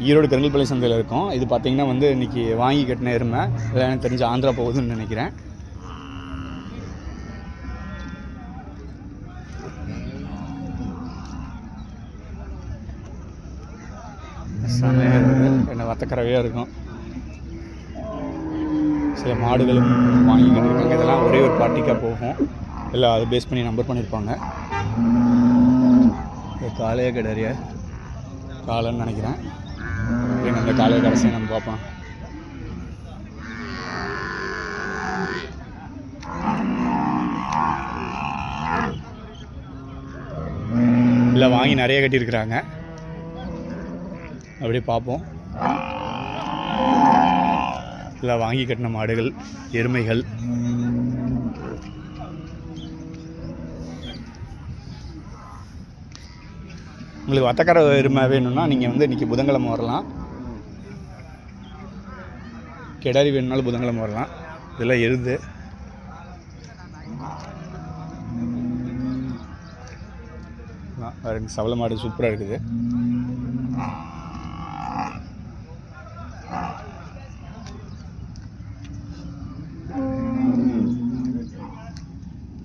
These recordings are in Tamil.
ஈரோடு கருங்கல்பாளையம் சந்தையில் இருக்கும். இது பார்த்திங்கன்னா வந்து இன்றைக்கி வாங்கி கட்டின எருமை. இதெல்லாம் எனக்கு தெரிஞ்சு ஆந்திரா போகுதுன்னு நினைக்கிறேன். செமையாக இருக்குது, என்ன வத்தக்கறவையாக இருக்கும். சில மாடுகளும் வாங்கி கட்டியிருக்காங்க. இதெல்லாம் ஒரே ஒரு பார்ட்டிக்காக போகும். இல்லை அதை பேஸ் பண்ணி நம்பர் பண்ணியிருப்பாங்க. காளைய கிடையாது, காளைன்னு நினைக்கிறேன். எங்கள் அந்த காளைய கடைசியை நம்ம பார்ப்போம். இல்லை வாங்கி நிறைய கட்டியிருக்கிறாங்க. அப்படியே பார்ப்போம். இல்லை வாங்கி கட்டின மாடுகள், எருமைகள். உங்களுக்கு வத்தக்கரை எருமை வேணும்னா நீங்கள் வந்து இன்றைக்கி புதன்கிழமை வரலாம். கிடாரி வேணும்னாலும் புதன்கிழமை வரலாம். இதெல்லாம் எருது. பாருங்க, சவள மாடு சூப்பராக இருக்குது.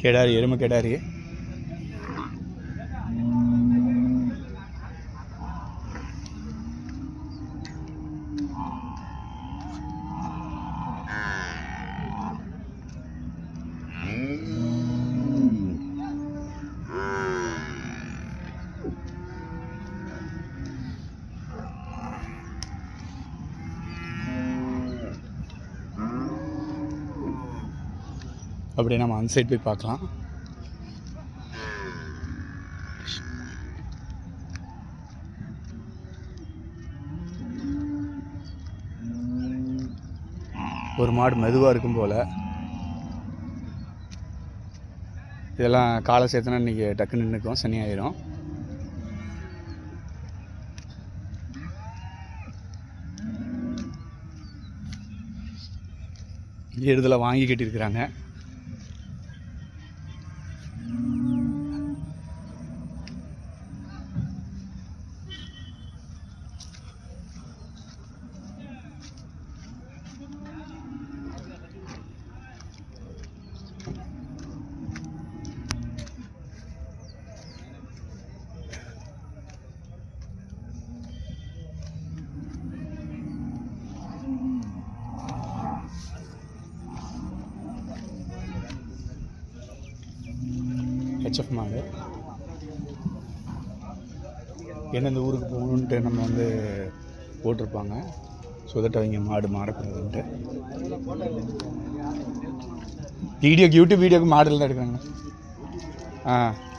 கிடாரி, எருமை கிடாரி. அப்படியே நம்ம அந்த சைட் போய் பார்க்கலாம். ஒரு மாடு மெதுவாக இருக்கும் போல். இதெல்லாம் காலை சேர்த்துனா இன்றைக்கி டக்குன்னு நின்றுக்கும், சனி ஆயிரும். எருதில் வாங்கி கட்டியிருக்கிறாங்க. ஹெச்எஃப் மாடு. எந்தெந்த ஊருக்கு போகணுன்ட்டு நம்ம வந்து போட்டிருப்பாங்க. சொதட்டவங்க மாடு மாறக்கூடாதுன்ட்டு. யூடியூப் வீடியோக்கு மாடல் தான் எடுக்கிறாங்க.